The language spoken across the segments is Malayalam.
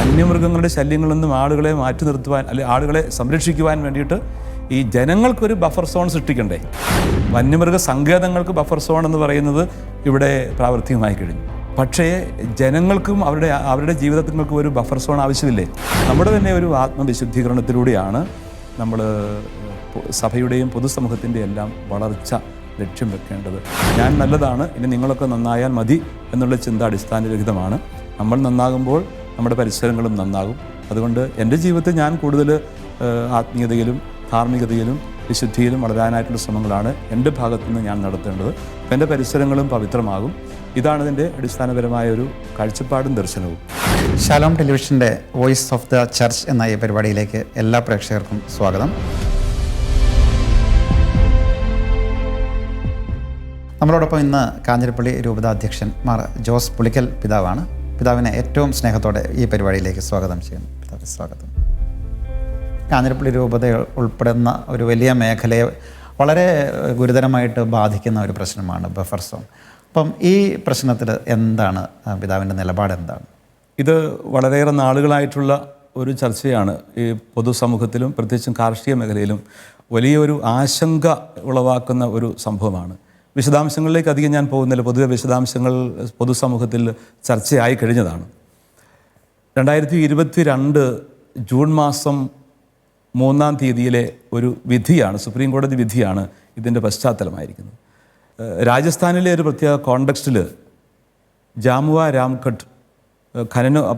വന്യമൃഗങ്ങളുടെ ശല്യങ്ങളിൽ നിന്നും ആളുകളെ മാറ്റി നിർത്തുവാൻ അല്ലെങ്കിൽ ആളുകളെ സംരക്ഷിക്കുവാൻ വേണ്ടിയിട്ട് ഈ ജനങ്ങൾക്കൊരു ബഫർ സോൺ സൃഷ്ടിക്കണ്ടേ. വന്യമൃഗ സങ്കേതങ്ങൾക്ക് ബഫർ സോൺ എന്ന് പറയുന്നത് ഇവിടെ പ്രാവർത്തികമായി കഴിഞ്ഞു. പക്ഷേ ജനങ്ങൾക്കും അവരുടെ ജീവിതങ്ങൾക്കും ഒരു ബഫർ സോൺ ആവശ്യമില്ലേ? നമ്മുടെ തന്നെ ഒരു ആത്മവിശുദ്ധീകരണത്തിലൂടെയാണ് നമ്മൾ സഭയുടെയും പൊതുസമൂഹത്തിൻ്റെ എല്ലാം വളർച്ച ലക്ഷ്യം വെക്കേണ്ടത്. ഞാൻ നല്ലതാണ്, ഇനി നിങ്ങളൊക്കെ നന്നായാൽ മതി എന്നുള്ള ചിന്ത അടിസ്ഥാനരഹിതമാണ്. നമ്മൾ നന്നാകുമ്പോൾ നമ്മുടെ പരിസരങ്ങളും നന്നാകും. അതുകൊണ്ട് എൻ്റെ ജീവിതത്തിൽ ഞാൻ കൂടുതൽ ആത്മീയതയിലും ധാർമ്മികതയിലും വിശുദ്ധിയിലും വളരാനായിട്ടുള്ള ശ്രമങ്ങളാണ് എൻ്റെ ഭാഗത്തുനിന്ന് ഞാൻ നടത്തേണ്ടത്. അപ്പം എൻ്റെ പരിസരങ്ങളും പവിത്രമാകും. ഇതാണ് ഇതിൻ്റെ അടിസ്ഥാനപരമായ ഒരു കാഴ്ചപ്പാടും ദർശനവും. ഷാലോം ടെലിവിഷൻ്റെ വോയിസ് ഓഫ് ദ ചർച്ച് എന്ന ഈ പരിപാടിയിലേക്ക് എല്ലാ പ്രേക്ഷകർക്കും സ്വാഗതം. നമ്മളോടൊപ്പം ഇന്ന് കാഞ്ഞിരപ്പള്ളി രൂപതാധ്യക്ഷൻ മാർ ജോസ് പുളിക്കൽ പിതാവാണ്. പിതാവിനെ ഏറ്റവും സ്നേഹത്തോടെ ഈ പരിപാടിയിലേക്ക് സ്വാഗതം ചെയ്യുന്നു. പിതാവ് സ്വാഗതം. കാഞ്ഞിരപ്പള്ളി രൂപത ഉൾപ്പെടുന്ന ഒരു വലിയ മേഖലയെ വളരെ ഗുരുതരമായിട്ട് ബാധിക്കുന്ന ഒരു പ്രശ്നമാണ് ബഫർ സോൺ. അപ്പം ഈ പ്രശ്നത്തിൽ എന്താണ് പിതാവിൻ്റെ നിലപാട് എന്താണ്? ഇത് വളരെയേറെ നാളുകളായിട്ടുള്ള ഒരു ചർച്ചയാണ്. ഈ പൊതുസമൂഹത്തിലും പ്രത്യേകിച്ചും കാർഷിക മേഖലയിലും വലിയൊരു ആശങ്ക ഉളവാക്കുന്ന ഒരു സംഭവമാണ്. വിശദാംശങ്ങളിലേക്ക് അധികം ഞാൻ പോകുന്നില്ല. പൊതുവെ വിശദാംശങ്ങൾ പൊതുസമൂഹത്തിൽ ചർച്ചയായി കഴിഞ്ഞതാണ്. 2022 ജൂൺ മാസം 3-ാം തീയതിയിലെ ഒരു വിധിയാണ്, സുപ്രീം കോടതി വിധിയാണ് ഇതിൻ്റെ പശ്ചാത്തലമായിരിക്കുന്നത്. രാജസ്ഥാനിലെ ഒരു പ്രത്യേക കോണ്ടെക്സ്റ്റിൽ ജാമുവ രാംഘട്ട്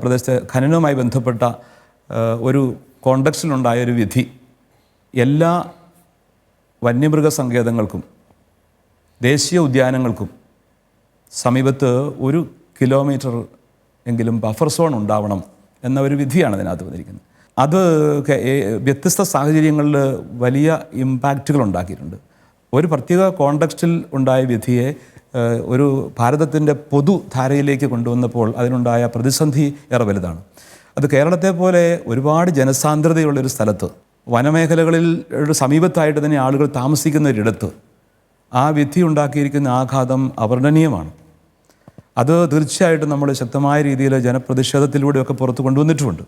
പ്രദേശത്തെ ഖനനവുമായി ബന്ധപ്പെട്ട ഒരു കോണ്ടെക്സ്റ്റിലുണ്ടായ ഒരു വിധി എല്ലാ വന്യമൃഗ സങ്കേതങ്ങൾക്കും ദേശീയ ഉദ്യാനങ്ങൾക്കും സമീപത്ത് 1 കിലോമീറ്റർ എങ്കിലും ബഫർ സോൺ ഉണ്ടാവണം എന്ന ഒരു വിധിയാണ് അതിനകത്ത് വന്നിരിക്കുന്നത്. അത് വ്യത്യസ്ത സാഹചര്യങ്ങളിൽ വലിയ ഇമ്പാക്റ്റുകൾ ഉണ്ടാക്കിയിട്ടുണ്ട്. ഒരു പ്രത്യേക കോണ്ടെക്സ്റ്റിൽ ഉണ്ടായ വിധിയെ ഒരു ഭാരതത്തിൻ്റെ പൊതുധാരയിലേക്ക് കൊണ്ടുവന്നപ്പോൾ അതിനുണ്ടായ പ്രതിസന്ധി ഏറെ വലുതാണ്. അത് കേരളത്തെ പോലെ ഒരുപാട് ജനസാന്ദ്രതയുള്ളൊരു സ്ഥലത്ത് വനമേഖലകളിൽ സമീപത്തായിട്ട് തന്നെ ആളുകൾ താമസിക്കുന്ന ഒരിടത്ത് ആ വിധി ഉണ്ടാക്കിയിരിക്കുന്ന ആഘാതം അവർണ്ണനീയമാണ്. അത് തീർച്ചയായിട്ടും നമ്മൾ ശക്തമായ രീതിയിൽ ജനപ്രതിഷേധത്തിലൂടെയൊക്കെ പുറത്ത് കൊണ്ടുവന്നിട്ടുമുണ്ട്.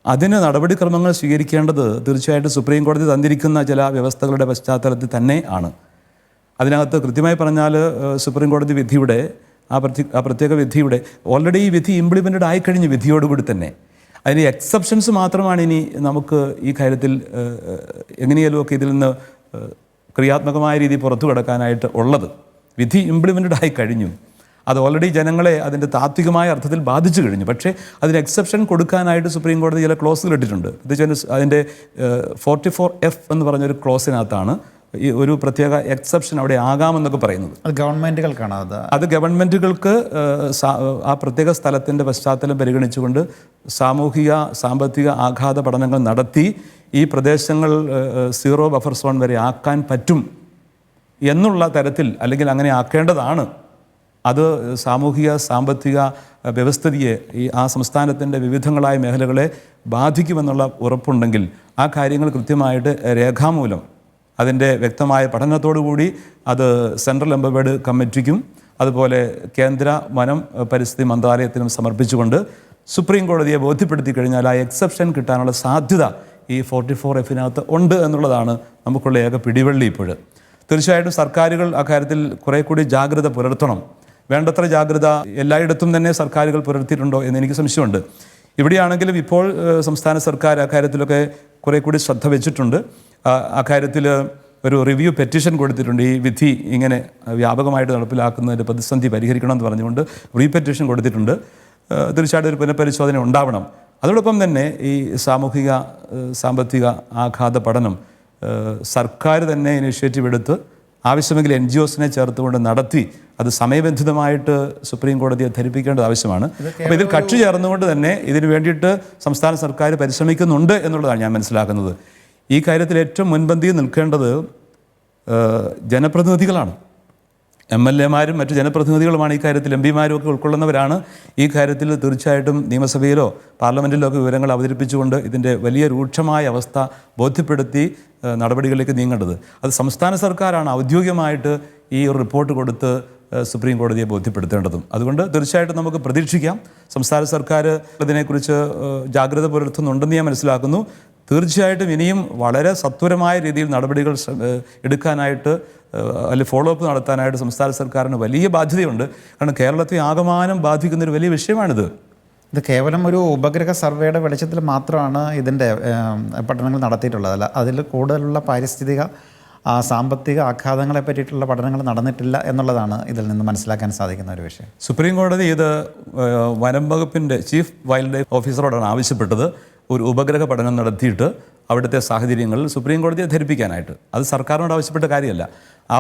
അതിന് നടപടിക്രമങ്ങൾ സ്വീകരിക്കേണ്ടത് തീർച്ചയായിട്ടും സുപ്രീം കോടതി തന്നിരിക്കുന്ന ചില വ്യവസ്ഥകളുടെ പശ്ചാത്തലത്തിൽ തന്നെ ആണ്. അതിനകത്ത് കൃത്യമായി പറഞ്ഞാൽ സുപ്രീം കോടതി വിധിയുടെ ആ പ്രത്യേക വിധിയുടെ ഓൾറെഡി ഈ വിധി ഇംപ്ലിമെൻറ്റഡ് ആയിക്കഴിഞ്ഞു വിധിയോടുകൂടി തന്നെ. അതിന് എക്സെപ്ഷൻസ് മാത്രമാണ് ഇനി നമുക്ക് ഈ കാര്യത്തിൽ എങ്ങനെയാലും ഒക്കെ ഇതിൽ നിന്ന് ക്രിയാത്മകമായ രീതി പുറത്തു കിടക്കാനായിട്ട് ഉള്ളത്. വിധി ഇംപ്ലിമെൻറ്റഡ് ആയി കഴിഞ്ഞു. അത് ഓൾറെഡി ജനങ്ങളെ അതിൻ്റെ താത്വികമായ അർത്ഥത്തിൽ ബാധിച്ചു കഴിഞ്ഞു. പക്ഷേ അതിന് എക്സെപ്ഷൻ കൊടുക്കാനായിട്ട് സുപ്രീം കോടതി ചില ക്ലോസുകൾ ഇട്ടിട്ടുണ്ട്. പ്രത്യേകിച്ച് അതിൻ്റെ 44F എന്ന് പറഞ്ഞൊരു ക്ലോസിനകത്താണ് ഈ ഒരു പ്രത്യേക എക്സെപ്ഷൻ അവിടെ ആകാമെന്നൊക്കെ പറയുന്നത്. അത് ഗവൺമെൻറ്റുകൾക്കാണ്. അത് ഗവൺമെൻറ്റുകൾക്ക് ആ പ്രത്യേക സ്ഥലത്തിൻ്റെ പശ്ചാത്തലം പരിഗണിച്ചുകൊണ്ട് സാമൂഹിക സാമ്പത്തിക ആഘാത പഠനങ്ങൾ നടത്തി ഈ പ്രദേശങ്ങൾ 0 ബഫർ സോൺ വരെ ആക്കാൻ പറ്റും എന്നുള്ള തരത്തിൽ, അല്ലെങ്കിൽ അങ്ങനെ ആക്കേണ്ടതാണ്. അത് സാമൂഹിക സാമ്പത്തിക വ്യവസ്ഥിതിയെ ആ സംസ്ഥാനത്തിൻ്റെ വിവിധങ്ങളായ മേഖലകളെ ബാധിക്കുമെന്നുള്ള ഉറപ്പുണ്ടെങ്കിൽ ആ കാര്യങ്ങൾ കൃത്യമായിട്ട് രേഖാമൂലം അതിൻ്റെ വ്യക്തമായ പഠനത്തോടുകൂടി അത് സെൻട്രൽ എംപവേർഡ് കമ്മിറ്റിക്കും അതുപോലെ കേന്ദ്ര വനം പരിസ്ഥിതി മന്ത്രാലയത്തിനും സമർപ്പിച്ചുകൊണ്ട് സുപ്രീം കോടതിയെ ബോധ്യപ്പെടുത്തി കഴിഞ്ഞാൽ ആ എക്സെപ്ഷൻ കിട്ടാനുള്ള സാധ്യത ഈ 44Fനകത്ത് ഉണ്ട് എന്നുള്ളതാണ് നമുക്കുള്ള ഏക പിടിവള്ളി. ഇപ്പോൾ തീർച്ചയായിട്ടും സർക്കാരുകൾ അക്കാര്യത്തിൽ കുറേ കൂടി ജാഗ്രത പുലർത്തണം. വേണ്ടത്ര ജാഗ്രത എല്ലായിടത്തും തന്നെ സർക്കാരുകൾ പുലർത്തിയിട്ടുണ്ടോ എന്ന് എനിക്ക് സംശയമുണ്ട്. ഇവിടെയാണെങ്കിലും ഇപ്പോൾ സംസ്ഥാന സർക്കാർ അക്കാര്യത്തിലൊക്കെ കുറേ കൂടി ശ്രദ്ധ വെച്ചിട്ടുണ്ട്. അക്കാര്യത്തിൽ ഒരു റിവ്യൂ പെറ്റീഷൻ കൊടുത്തിട്ടുണ്ട്. ഈ വിധി ഇങ്ങനെ വ്യാപകമായിട്ട് നടപ്പിലാക്കുന്നതിൻ്റെ പ്രതിസന്ധി പരിഹരിക്കണമെന്ന് പറഞ്ഞുകൊണ്ട് റീപെറ്റീഷൻ കൊടുത്തിട്ടുണ്ട്. തീർച്ചയായിട്ടും ഒരു പുനഃപരിശോധന ഉണ്ടാവണം. അതോടൊപ്പം തന്നെ ഈ സാമൂഹിക സാമ്പത്തിക ആഘാത പഠനം സർക്കാർ തന്നെ ഇനിഷ്യേറ്റീവ് എടുത്ത് ആവശ്യമെങ്കിൽ NGOസിനെ ചേർത്തുകൊണ്ട് നടത്തി അത് സമയബന്ധിതമായിട്ട് സുപ്രീം കോടതിയെ ധരിപ്പിക്കേണ്ടത് ആവശ്യമാണ്. അപ്പോൾ ഇതിൽ കക്ഷി ചേർന്നുകൊണ്ട് തന്നെ ഇതിനു വേണ്ടിയിട്ട് സംസ്ഥാന സർക്കാർ പരിശ്രമിക്കുന്നുണ്ട് എന്നുള്ളതാണ് ഞാൻ മനസ്സിലാക്കുന്നത്. ഈ കാര്യത്തിൽ ഏറ്റവും മുൻപന്തിയിൽ നിൽക്കേണ്ടത് ജനപ്രതിനിധികളാണ്. MLAമാരും മറ്റു ജനപ്രതിനിധികളുമാണ് ഈ കാര്യത്തിൽ. MP-മാരും ഒക്കെ ഉൾക്കൊള്ളുന്നവരാണ്. ഈ കാര്യത്തിൽ തീർച്ചയായിട്ടും നിയമസഭയിലോ പാർലമെൻറ്റിലോ ഒക്കെ വിവരങ്ങൾ അവതരിപ്പിച്ചുകൊണ്ട് ഇതിൻ്റെ വലിയ രൂക്ഷമായ അവസ്ഥ ബോധ്യപ്പെടുത്തി നടപടികളിലേക്ക് നീങ്ങേണ്ടത്. അത് സംസ്ഥാന സർക്കാരാണ് ഔദ്യോഗികമായിട്ട് ഈ ഒരു റിപ്പോർട്ട് കൊടുത്ത് സുപ്രീം കോടതിയെ ബോധ്യപ്പെടുത്തേണ്ടതും. അതുകൊണ്ട് തീർച്ചയായിട്ടും നമുക്ക് പ്രതീക്ഷിക്കാം സംസ്ഥാന സർക്കാർ ഇതിനെക്കുറിച്ച് ജാഗ്രത പുലർത്തുന്നുണ്ടെന്ന് ഞാൻ മനസ്സിലാക്കുന്നു. തീർച്ചയായിട്ടും ഇനിയും വളരെ സത്വരമായ രീതിയിൽ നടപടികൾ എടുക്കാനായിട്ട് അല്ലെങ്കിൽ ഫോളോ അപ്പ് നടത്താനായിട്ട് സംസ്ഥാന സർക്കാരിന് വലിയ ബാധ്യതയുണ്ട്. കാരണം കേരളത്തെ ആകമാനം ബാധിക്കുന്നൊരു വലിയ വിഷയമാണിത്. ഇത് കേവലം ഒരു ഉപഗ്രഹ സർവേയുടെ വെളിച്ചത്തിൽ മാത്രമാണ് ഇതിൻ്റെ പഠനങ്ങൾ നടത്തിയിട്ടുള്ളത്. അല്ല, അതിൽ കൂടുതലുള്ള പാരിസ്ഥിതിക സാമ്പത്തിക ആഘാതങ്ങളെ പറ്റിയിട്ടുള്ള പഠനങ്ങൾ നടന്നിട്ടില്ല എന്നുള്ളതാണ് ഇതിൽ നിന്ന് മനസ്സിലാക്കാൻ സാധിക്കുന്ന ഒരു വിഷയം. സുപ്രീം കോടതി ഇത് വനം വകുപ്പിൻ്റെ ചീഫ് വൈൽഡ് ലൈഫ് ഓഫീസറോടാണ് ആവശ്യപ്പെട്ടത്. ഒരു ഉപഗ്രഹ പഠനം നടത്തിയിട്ട് അവിടുത്തെ സാഹചര്യങ്ങളിൽ സുപ്രീം കോടതിയെ ധരിപ്പിക്കാനായിട്ട്. അത് സർക്കാരിനോട് ആവശ്യപ്പെട്ട കാര്യമല്ല. ആ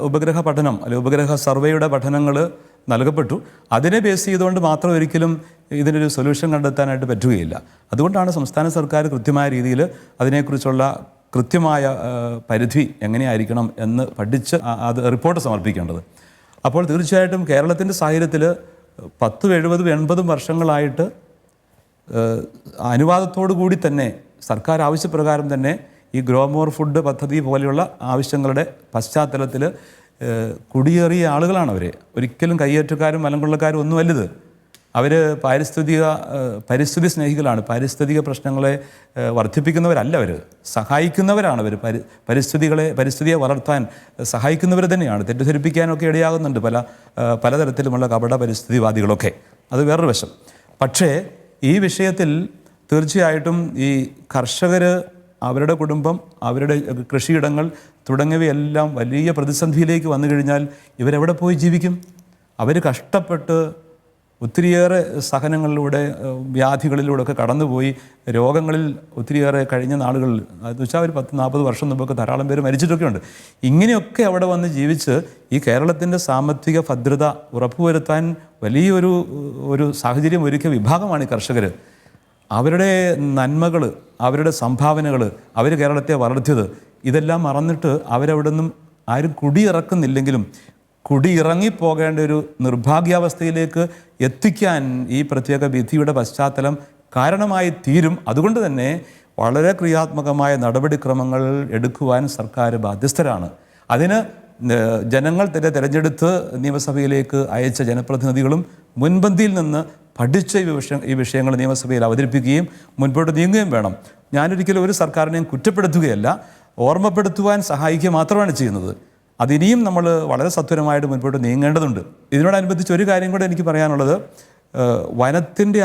ഉപഗ്രഹ പഠനം അല്ലെങ്കിൽ ഉപഗ്രഹ സർവേയുടെ പഠനങ്ങൾ നൽകപ്പെട്ടു. അതിനെ ബേസ് ചെയ്തുകൊണ്ട് മാത്രം ഒരിക്കലും ഇതിനൊരു സൊല്യൂഷൻ കണ്ടെത്താനായിട്ട് പറ്റുകയില്ല. അതുകൊണ്ടാണ് സംസ്ഥാന സർക്കാർ കൃത്യമായ രീതിയിൽ അതിനെക്കുറിച്ചുള്ള കൃത്യമായ പരിധി എങ്ങനെയായിരിക്കണം എന്ന് പഠിച്ച് അത് റിപ്പോർട്ട് സമർപ്പിക്കേണ്ടത്. അപ്പോൾ തീർച്ചയായിട്ടും കേരളത്തിൻ്റെ സാഹചര്യത്തിൽ 10, 70, 80 വർഷങ്ങളായിട്ട് അനുവാദത്തോടു കൂടി തന്നെ സർക്കാർ ആവശ്യപ്രകാരം തന്നെ ഈ ഗ്രോ മോർ ഫുഡ് പദ്ധതി പോലെയുള്ള ആവശ്യങ്ങളുടെ പശ്ചാത്തലത്തിൽ കുടിയേറിയ ആളുകളാണ് അവർ. ഒരിക്കലും കയ്യേറ്റക്കാരും മലങ്കൊള്ളക്കാരും ഒന്നുമല്ലത്. അവർ പരിസ്ഥിതി സ്നേഹികളാണ്. പാരിസ്ഥിതിക പ്രശ്നങ്ങളെ വർദ്ധിപ്പിക്കുന്നവരല്ല. അവർ സഹായിക്കുന്നവരാണ്. അവർ പരിസ്ഥിതിയെ വളർത്താൻ സഹായിക്കുന്നവർ തന്നെയാണ്. തെറ്റിദ്ധരിപ്പിക്കാനൊക്കെ ഇടയാകുന്നുണ്ട് പലതരത്തിലുമുള്ള കപട പരിസ്ഥിതിവാദികളൊക്കെ. അത് വേറൊരു വശം. പക്ഷേ ഈ വിഷയത്തിൽ തീർച്ചയായിട്ടും ഈ കർഷകർ, അവരുടെ കുടുംബം, അവരുടെ കൃഷിയിടങ്ങൾ തുടങ്ങിയവയെല്ലാം വലിയ പ്രതിസന്ധിയിലേക്ക് വന്നു കഴിഞ്ഞാൽ ഇവരെവിടെ പോയി ജീവിക്കും? അവർ കഷ്ടപ്പെട്ട് ഒത്തിരിയേറെ സഹനങ്ങളിലൂടെ വ്യാധികളിലൂടെ ഒക്കെ കടന്നുപോയി രോഗങ്ങളിൽ ഒത്തിരിയേറെ കഴിഞ്ഞ നാളുകളിൽ എന്ന് വെച്ചാൽ ഒരു 10-40 വർഷം മുമ്പൊക്കെ ധാരാളം പേര് മരിച്ചിട്ടൊക്കെ ഉണ്ട്. ഇങ്ങനെയൊക്കെ അവിടെ വന്ന് ജീവിച്ച് ഈ കേരളത്തിൻ്റെ സാമ്പത്തിക ഭദ്രത ഉറപ്പുവരുത്താൻ വലിയൊരു സാഹചര്യം ഒരുക്കിയ വിഭാഗമാണ് ഈ കർഷകർ. അവരുടെ നന്മകൾ, അവരുടെ സംഭാവനകൾ, അവർ കേരളത്തെ വളർത്തിയത് ഇതെല്ലാം മറന്നിട്ട് അവരവിടെ നിന്നും ആരും കുടിയിറക്കുന്നില്ലെങ്കിലും കുടിയിറങ്ങിപ്പോകേണ്ട ഒരു നിർഭാഗ്യാവസ്ഥയിലേക്ക് എത്തിക്കാൻ ഈ പ്രത്യേക വിധിയുടെ പശ്ചാത്തലം കാരണമായി തീരും. അതുകൊണ്ട് തന്നെ വളരെ ക്രിയാത്മകമായ നടപടിക്രമങ്ങൾ എടുക്കുവാൻ സർക്കാർ ബാധ്യസ്ഥരാണ്. അതിന് ജനങ്ങൾ തന്നെ തിരഞ്ഞെടുത്ത് നിയമസഭയിലേക്ക് അയച്ച ജനപ്രതിനിധികളും മുൻപന്തിയിൽ നിന്ന് പഠിച്ച ഈ വിഷയങ്ങൾ നിയമസഭയിൽ അവതരിപ്പിക്കുകയും മുൻപോട്ട് നീങ്ങുകയും വേണം. ഞാനൊരിക്കലും ഒരു സർക്കാരിനെയും കുറ്റപ്പെടുത്തുകയല്ല, ഓർമ്മപ്പെടുത്തുവാൻ സഹായിക്കുക മാത്രമാണ് ചെയ്യുന്നത്. അതിനിയും നമ്മൾ വളരെ സത്വരമായിട്ട് മുൻപോട്ട് നീങ്ങേണ്ടതുണ്ട്. ഇതിനോടനുബന്ധിച്ച് ഒരു കാര്യം കൂടെ എനിക്ക് പറയാനുള്ളത്, വനത്തിൻ്റെ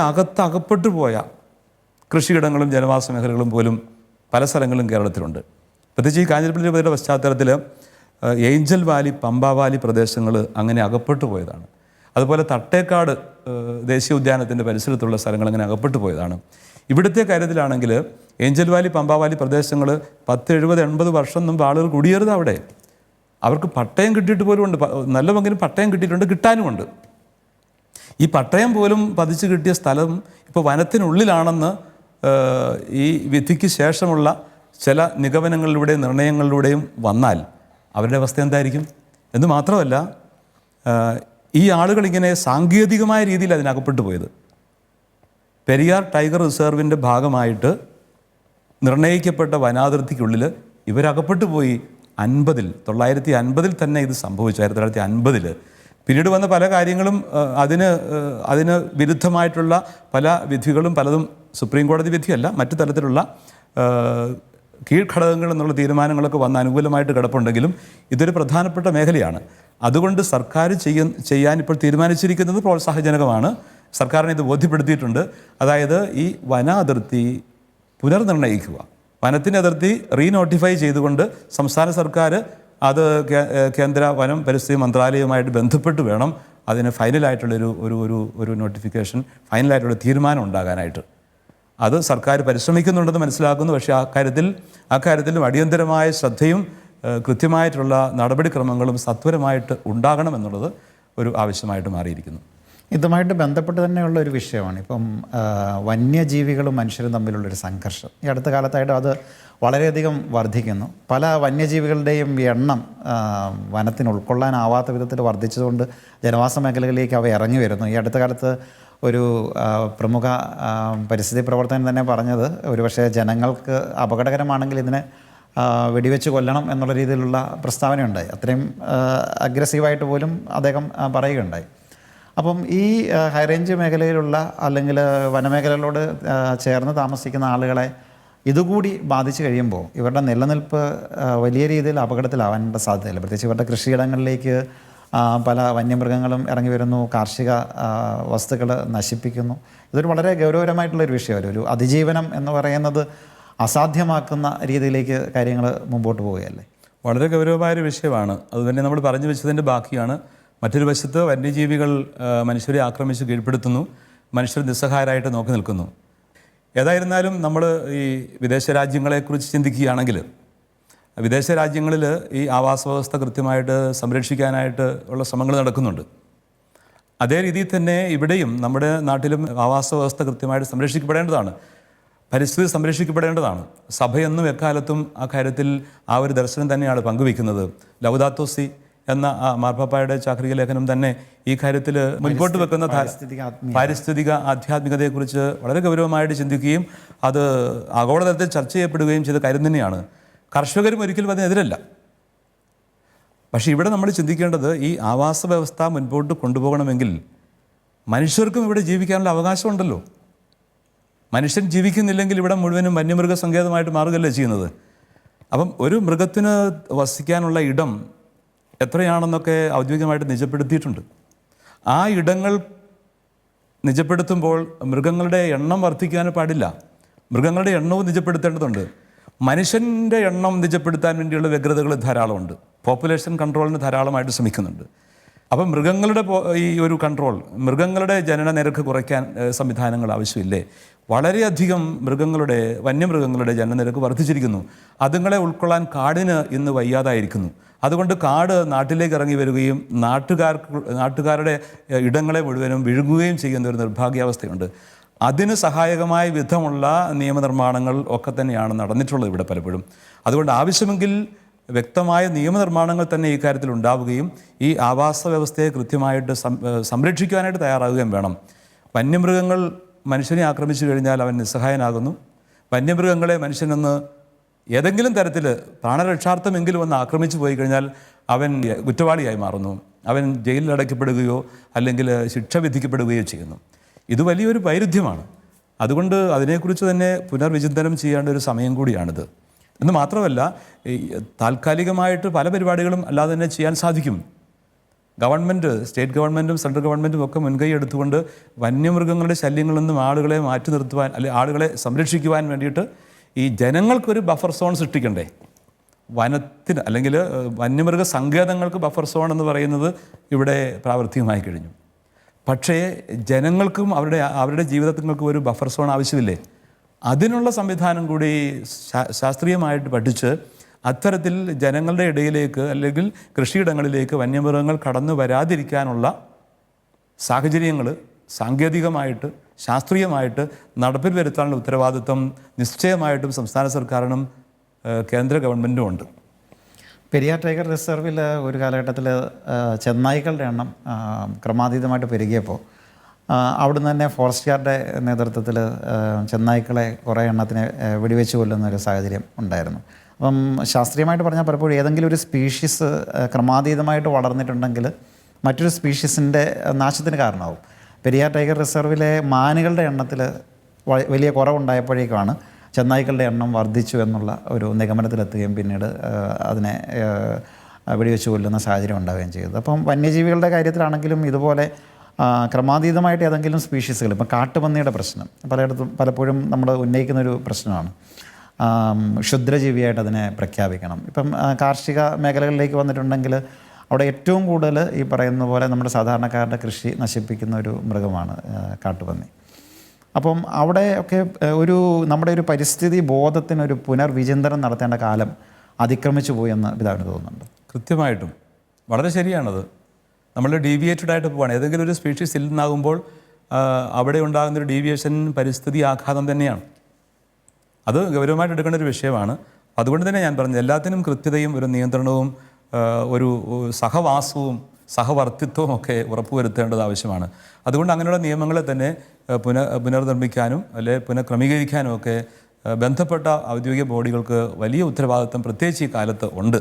അകപ്പെട്ടു പോയ കൃഷിയിടങ്ങളും ജനവാസ മേഖലകളും പോലും പല സ്ഥലങ്ങളിലും കേരളത്തിലുണ്ട്. പ്രത്യേകിച്ച് ഈ കാഞ്ഞിരപ്പള്ളി രൂപതയുടെ പശ്ചാത്തലത്തിൽ ഏഞ്ചൽ വാലി, പമ്പ വാലി പ്രദേശങ്ങൾ അങ്ങനെ അകപ്പെട്ടു പോയതാണ്. അതുപോലെ തട്ടേക്കാട് ദേശീയ ഉദ്യാനത്തിൻ്റെ പരിസരത്തുള്ള സ്ഥലങ്ങൾ അങ്ങനെ അകപ്പെട്ടു പോയതാണ്. ഇവിടുത്തെ കാര്യത്തിലാണെങ്കിൽ ഏഞ്ചൽ വാലി, പമ്പ വാലി പ്രദേശങ്ങൾ 10, 70, 80 വർഷം മുമ്പ് ആളുകൾ കുടിയേറുന്നത് അവിടെ. അവർക്ക് പട്ടയം കിട്ടിയിട്ട് പോലും ഉണ്ട്. നല്ല പങ്കിലും പട്ടയം കിട്ടിയിട്ടുണ്ട്, കിട്ടാനുമുണ്ട്. ഈ പട്ടയം പോലും പതിച്ച് കിട്ടിയ സ്ഥലം ഇപ്പോൾ വനത്തിനുള്ളിലാണെന്ന് ഈ വിധിക്ക് ശേഷമുള്ള ചില നിഗമനങ്ങളിലൂടെയും നിർണയങ്ങളിലൂടെയും വന്നാൽ അവരുടെ അവസ്ഥ എന്തായിരിക്കും എന്ന് മാത്രമല്ല, ഈ ആളുകൾ ഇങ്ങനെ സാങ്കേതികമായ രീതിയിൽ അതിനകപ്പെട്ടു പോയത് പെരിയാർ ടൈഗർ റിസർവിൻ്റെ ഭാഗമായിട്ട് നിർണയിക്കപ്പെട്ട വനാതിർത്തിക്കുള്ളിൽ ഇവരകപ്പെട്ടു പോയി. 1950 തന്നെ ഇത് സംഭവിച്ചു. 1950 പിന്നീട് വന്ന പല കാര്യങ്ങളും അതിന് വിരുദ്ധമായിട്ടുള്ള പല വിധികളും പലതും സുപ്രീം കോടതി വിധിയല്ല, മറ്റു തരത്തിലുള്ള കീഴ്ഘടകങ്ങൾ എന്നുള്ള തീരുമാനങ്ങളൊക്കെ വന്ന് അനുകൂലമായിട്ട് കിടപ്പുണ്ടെങ്കിലും ഇതൊരു പ്രധാനപ്പെട്ട മേഖലയാണ്. അതുകൊണ്ട് സർക്കാർ ചെയ്യാൻ ഇപ്പോൾ തീരുമാനിച്ചിരിക്കുന്നത് പ്രോത്സാഹജനകമാണ്. സർക്കാരിനെ ഇത് ബോധ്യപ്പെടുത്തിയിട്ടുണ്ട്. അതായത് ഈ വന അതിർത്തി പുനർനിർണ്ണയിക്കുക, വനത്തിൻ്റെ അതിർത്തി റീനോട്ടിഫൈ ചെയ്തുകൊണ്ട് സംസ്ഥാന സർക്കാർ അത് കേന്ദ്ര വനം പരിസ്ഥിതി മന്ത്രാലയവുമായിട്ട് ബന്ധപ്പെട്ട് വേണം അതിന് ഫൈനലായിട്ടുള്ളൊരു നോട്ടിഫിക്കേഷൻ, ഫൈനലായിട്ടുള്ള തീരുമാനം ഉണ്ടാകാനായിട്ട്. അത് സർക്കാർ പരിശ്രമിക്കുന്നുണ്ടെന്ന് മനസ്സിലാക്കുന്നു. പക്ഷേ അക്കാര്യത്തിലും അടിയന്തരമായ ശ്രദ്ധയും കൃത്യമായിട്ടുള്ള നടപടിക്രമങ്ങളും സത്വരമായിട്ട് ഉണ്ടാകണമെന്നുള്ളത് ഒരു ആവശ്യമായിട്ട് മാറിയിരിക്കുന്നു. ഇതുമായിട്ട് ബന്ധപ്പെട്ട് തന്നെയുള്ള ഒരു വിഷയമാണ് ഇപ്പം വന്യജീവികളും മനുഷ്യരും തമ്മിലുള്ളൊരു സംഘർഷം. ഈ അടുത്ത കാലത്തായിട്ട് അത് വളരെയധികം വർദ്ധിക്കുന്നു. പല വന്യജീവികളുടെയും എണ്ണം വനത്തിന് ഉൾക്കൊള്ളാനാവാത്ത വിധത്തിൽ വർദ്ധിച്ചതുകൊണ്ട് ജനവാസ മേഖലകളിലേക്ക് അവ ഇറങ്ങി വരുന്നു. ഈ അടുത്ത കാലത്ത് ഒരു പ്രമുഖ പരിസ്ഥിതി പ്രവർത്തകൻ തന്നെ പറഞ്ഞത്, ഒരുപക്ഷെ ജനങ്ങൾക്ക് അപകടകരമാണെങ്കിൽ ഇതിനെ വെടിവെച്ച് കൊല്ലണം എന്നുള്ള രീതിയിലുള്ള പ്രസ്താവനയുണ്ടായി. അത്രയും അഗ്രസീവായിട്ട് പോലും അദ്ദേഹം പറയുകയുണ്ടായി. അപ്പം ഈ ഹൈറേഞ്ച് മേഖലയിലുള്ള അല്ലെങ്കിൽ വനമേഖലകളോട് ചേർന്ന് താമസിക്കുന്ന ആളുകളെ ഇതുകൂടി ബാധിച്ചു കഴിയുമ്പോൾ ഇവരുടെ നിലനിൽപ്പ് വലിയ രീതിയിൽ അപകടത്തിലാവാനുള്ള സാധ്യതയില്ല. പ്രത്യേകിച്ച് ഇവരുടെ കൃഷിയിടങ്ങളിലേക്ക് പല വന്യമൃഗങ്ങളും ഇറങ്ങി വരുന്നു, കാർഷിക വസ്തുക്കൾ നശിപ്പിക്കുന്നു. ഇതൊരു വളരെ ഗൗരവകരമായിട്ടുള്ളൊരു വിഷയമല്ല. ഒരു അതിജീവനം എന്ന് പറയുന്നത് അസാധ്യമാക്കുന്ന രീതിയിലേക്ക് കാര്യങ്ങൾ മുമ്പോട്ട് പോവുകയല്ലേ? വളരെ ഗൗരവമായൊരു വിഷയമാണ്. അതുതന്നെ നമ്മൾ പറഞ്ഞു വെച്ചതിൻ്റെ ബാക്കിയാണ്. മറ്റൊരു വശത്ത് വന്യജീവികൾ മനുഷ്യരെ ആക്രമിച്ച് കീഴ്പ്പെടുത്തുന്നു, മനുഷ്യർ നിസ്സഹായരായിട്ട് നോക്കി നിൽക്കുന്നു. ഏതായിരുന്നാലും നമ്മൾ ഈ വിദേശ രാജ്യങ്ങളെക്കുറിച്ച് ചിന്തിക്കുകയാണെങ്കിൽ വിദേശ രാജ്യങ്ങളിൽ ഈ ആവാസ വ്യവസ്ഥ കൃത്യമായിട്ട് സംരക്ഷിക്കാനായിട്ട് ഉള്ള ശ്രമങ്ങൾ നടക്കുന്നുണ്ട്. അതേ രീതിയിൽ തന്നെ ഇവിടെയും നമ്മുടെ നാട്ടിലും ആവാസ വ്യവസ്ഥ കൃത്യമായിട്ട് സംരക്ഷിക്കപ്പെടേണ്ടതാണ്, പരിസ്ഥിതി സംരക്ഷിക്കപ്പെടേണ്ടതാണ്. സഭയെന്നും എക്കാലത്തും ആ കാര്യത്തിൽ ആ ഒരു ദർശനം തന്നെയാണ് പങ്കുവയ്ക്കുന്നത്. ലൗദാത്തോ സി എന്ന മാർപ്പാപ്പായുടെ ചാക്രിക ലേഖനം തന്നെ ഈ കാര്യത്തിൽ മുൻപോട്ട് വെക്കുന്ന പാരിസ്ഥിതിക ആധ്യാത്മികതയെക്കുറിച്ച് വളരെ ഗൗരവമായിട്ട് ചിന്തിക്കുകയും അത് ആഗോളതലത്തിൽ ചർച്ച ചെയ്യപ്പെടുകയും ചെയ്ത കാര്യം തന്നെയാണ്. കർഷകരും ഒരിക്കലും അതിനെതിരല്ല. പക്ഷേ ഇവിടെ നമ്മൾ ചിന്തിക്കേണ്ടത് ഈ ആവാസ വ്യവസ്ഥ മുൻപോട്ട് കൊണ്ടുപോകണമെങ്കിൽ മനുഷ്യർക്കും ഇവിടെ ജീവിക്കാനുള്ള അവകാശമുണ്ടല്ലോ. മനുഷ്യൻ ജീവിക്കുന്നില്ലെങ്കിൽ ഇവിടെ മുഴുവനും വന്യമൃഗ സങ്കേതമായിട്ട് മാറുകയല്ലേ ചെയ്യുന്നത്. അപ്പം ഒരു മൃഗത്തിന് വസിക്കാനുള്ള ഇടം എത്രയാണെന്നൊക്കെ ഔദ്യോഗികമായിട്ട് നിജപ്പെടുത്തിയിട്ടുണ്ട്. ആ ഇടങ്ങൾ നിജപ്പെടുത്തുമ്പോൾ മൃഗങ്ങളുടെ എണ്ണം വർദ്ധിക്കാൻ പാടില്ല, മൃഗങ്ങളുടെ എണ്ണവും നിജപ്പെടുത്തേണ്ടതുണ്ട്. മനുഷ്യൻ്റെ എണ്ണം നിജപ്പെടുത്താൻ വേണ്ടിയുള്ള വ്യഗ്രതകൾ ധാരാളമുണ്ട്. പോപ്പുലേഷൻ കൺട്രോളിന് ധാരാളമായിട്ട് ശ്രമിക്കുന്നുണ്ട്. അപ്പം മൃഗങ്ങളുടെ ഈ ഒരു കൺട്രോൾ, മൃഗങ്ങളുടെ ജനന നിരക്ക് കുറയ്ക്കാൻ സംവിധാനങ്ങൾ ആവശ്യമില്ലേ? വളരെയധികം വന്യമൃഗങ്ങളുടെ ജനനനിരക്ക് വർദ്ധിച്ചിരിക്കുന്നു. അതുങ്ങളെ ഉൾക്കൊള്ളാൻ കാടിന് ഇന്ന് വയ്യാതായിരിക്കുന്നു. അതുകൊണ്ട് കാട് നാട്ടിലേക്ക് ഇറങ്ങി വരികയും നാട്ടുകാരുടെ ഇടങ്ങളെ മുഴുവനും വിഴുങ്ങുകയും ചെയ്യുന്ന ഒരു നിർഭാഗ്യാവസ്ഥയുണ്ട്. അതിന് സഹായകമായ വിധമുള്ള നിയമനിർമ്മാണങ്ങൾ ഒക്കെ തന്നെയാണ് നടന്നിട്ടുള്ളത് ഇവിടെ പലപ്പോഴും. അതുകൊണ്ട് ആവശ്യമെങ്കിൽ വ്യക്തമായ നിയമനിർമ്മാണങ്ങൾ തന്നെ ഈ കാര്യത്തിൽ ഉണ്ടാവുകയും ഈ ആവാസ വ്യവസ്ഥയെ കൃത്യമായിട്ട് സംരക്ഷിക്കുവാനായിട്ട് തയ്യാറാവുകയും വേണം. വന്യമൃഗങ്ങൾ മനുഷ്യനെ ആക്രമിച്ചു കഴിഞ്ഞാൽ അവൻ നിസ്സഹായനാകുന്നു. വന്യമൃഗങ്ങളെ മനുഷ്യനൊന്ന് ഏതെങ്കിലും തരത്തിൽ പ്രാണരക്ഷാർത്ഥമെങ്കിലും ഒന്ന് ആക്രമിച്ചു പോയി കഴിഞ്ഞാൽ അവൻ കുറ്റവാളിയായി മാറുന്നു. അവൻ ജയിലിൽ അടയ്ക്കപ്പെടുകയോ അല്ലെങ്കിൽ ശിക്ഷ വിധിക്കപ്പെടുകയോ ചെയ്യുന്നു. ഇത് വലിയൊരു വൈരുദ്ധ്യമാണ്. അതുകൊണ്ട് അതിനെക്കുറിച്ച് തന്നെ പുനർവിചിന്തനം ചെയ്യേണ്ട ഒരു സമയം കൂടിയാണിത്. എന്ന് മാത്രമല്ല, താൽക്കാലികമായിട്ട് പല പരിപാടികളും അല്ലാതെ തന്നെ ചെയ്യാൻ സാധിക്കും. ഗവൺമെൻറ്, സ്റ്റേറ്റ് ഗവൺമെൻറ്റും സെൻട്രൽ ഗവൺമെൻറ്റും ഒക്കെ മുൻകൈ എടുത്തുകൊണ്ട് വന്യമൃഗങ്ങളുടെ ശല്യങ്ങളിൽ നിന്നും ആളുകളെ മാറ്റി നിർത്തുവാൻ, അല്ലെങ്കിൽ ആളുകളെ സംരക്ഷിക്കുവാൻ വേണ്ടിയിട്ട് ഈ ജനങ്ങൾക്കൊരു ബഫർ സോൺ സൃഷ്ടിക്കണ്ടേ? വനത്തിന് അല്ലെങ്കിൽ വന്യമൃഗ സങ്കേതങ്ങൾക്ക് ബഫർ സോൺ എന്ന് പറയുന്നത് ഇവിടെ പ്രാവർത്തികമായി കഴിഞ്ഞു. പക്ഷേ ജനങ്ങൾക്കും അവരുടെ ജീവിതങ്ങൾക്കും ഒരു ബഫർ സോൺ ആവശ്യമില്ലേ? അതിനുള്ള സംവിധാനം കൂടി ശാസ്ത്രീയമായിട്ട് പഠിച്ച് അത്തരത്തിൽ ജനങ്ങളുടെ ഇടയിലേക്ക് അല്ലെങ്കിൽ കൃഷിയിടങ്ങളിലേക്ക് വന്യമൃഗങ്ങൾ കടന്നു വരാതിരിക്കാനുള്ള സാഹചര്യങ്ങൾ സാങ്കേതികമായിട്ട് ശാസ്ത്രീയമായിട്ട് നടപ്പിൽ വരുത്താനുള്ള ഉത്തരവാദിത്വം നിശ്ചയമായിട്ടും സംസ്ഥാന സർക്കാരിനും കേന്ദ്ര ഗവൺമെൻറ്റും ഉണ്ട്. പെരിയാർ ടൈഗർ റിസർവിൽ ഒരു കാലഘട്ടത്തിൽ ചെന്നായ്ക്കളുടെ എണ്ണം ക്രമാതീതമായിട്ട് പെരുകിയപ്പോൾ അവിടുന്ന് തന്നെ ഫോറസ്റ്റ് ഗാർഡിൻ്റെ നേതൃത്വത്തിൽ ചെന്നായ്ക്കളെ കുറേ എണ്ണത്തിനെ വെടിവെച്ച് കൊല്ലുന്നൊരു സാഹചര്യം ഉണ്ടായിരുന്നു. അപ്പം ശാസ്ത്രീയമായിട്ട് പറഞ്ഞാൽ പലപ്പോഴും ഏതെങ്കിലും ഒരു സ്പീഷീസ് ക്രമാതീതമായിട്ട് വളർന്നിട്ടുണ്ടെങ്കിൽ മറ്റൊരു സ്പീഷീസിൻ്റെ നാശത്തിന് കാരണമാവും. പെരിയാർ ടൈഗർ റിസർവിലെ മാനുകളുടെ എണ്ണത്തിൽ വലിയ കുറവുണ്ടായപ്പോഴേക്കാണ് ചെന്നായ്ക്കളുടെ എണ്ണം വർദ്ധിച്ചു എന്നുള്ള ഒരു നിഗമനത്തിലെത്തുകയും പിന്നീട് അതിനെ വെടിവെച്ച് കൊല്ലുന്ന സാഹചര്യം ഉണ്ടാവുകയും ചെയ്തത്. അപ്പം വന്യജീവികളുടെ കാര്യത്തിലാണെങ്കിലും ഇതുപോലെ ക്രമാതീതമായിട്ട് ഏതെങ്കിലും സ്പീഷീസുകൾ, ഇപ്പം കാട്ടുപന്നിയുടെ പ്രശ്നം പലപ്പോഴും നമ്മൾ ഉന്നയിക്കുന്നൊരു പ്രശ്നമാണ്. ക്ഷുദ്രജീവിയായിട്ട് അതിനെ പ്രഖ്യാപിക്കണം. ഇപ്പം കാർഷിക മേഖലകളിലേക്ക് വന്നിട്ടുണ്ടെങ്കിൽ അവിടെ ഏറ്റവും കൂടുതൽ ഈ പറയുന്ന പോലെ നമ്മുടെ സാധാരണക്കാരുടെ കൃഷി നശിപ്പിക്കുന്ന ഒരു മൃഗമാണ് കാട്ടുപന്നി. അപ്പം അവിടെ ഒക്കെ നമ്മുടെ ഒരു പരിസ്ഥിതി ബോധത്തിനൊരു പുനർവിചിന്തനം നടത്തേണ്ട കാലം അതിക്രമിച്ചു പോയെന്ന് പിതാവിന് തോന്നുന്നുണ്ട്. കൃത്യമായിട്ടും വളരെ ശരിയാണത്. നമ്മൾ ഡീവിയേറ്റഡ് ആയിട്ട് പോവാണ്. ഏതെങ്കിലും ഒരു സ്പീഷീസ് ഇല്ലെന്നാകുമ്പോൾ അവിടെ ഉണ്ടാകുന്നൊരു ഡീവിയേഷൻ പരിസ്ഥിതി ആഘാതം തന്നെയാണ്. അത് ഗൗരവമായിട്ട് എടുക്കേണ്ട ഒരു വിഷയമാണ്. അതുകൊണ്ട് തന്നെ ഞാൻ പറഞ്ഞത് എല്ലാത്തിനും കൃത്യതയും ഒരു നിയന്ത്രണവും ഒരു സഹവാസവും സഹവർത്തിത്വവും ഒക്കെ ഉറപ്പുവരുത്തേണ്ടത് ആവശ്യമാണ്. അതുകൊണ്ട് അങ്ങനെയുള്ള നിയമങ്ങളെ തന്നെ പുനർനിർമ്മിക്കാനും അല്ലെ പുനഃക്രമീകരിക്കാനും ഒക്കെ ബന്ധപ്പെട്ട ഔദ്യോഗിക ബോഡികൾക്ക് വലിയ ഉത്തരവാദിത്വം പ്രത്യേകിച്ച് ഈ കാലത്ത് ഉണ്ട്.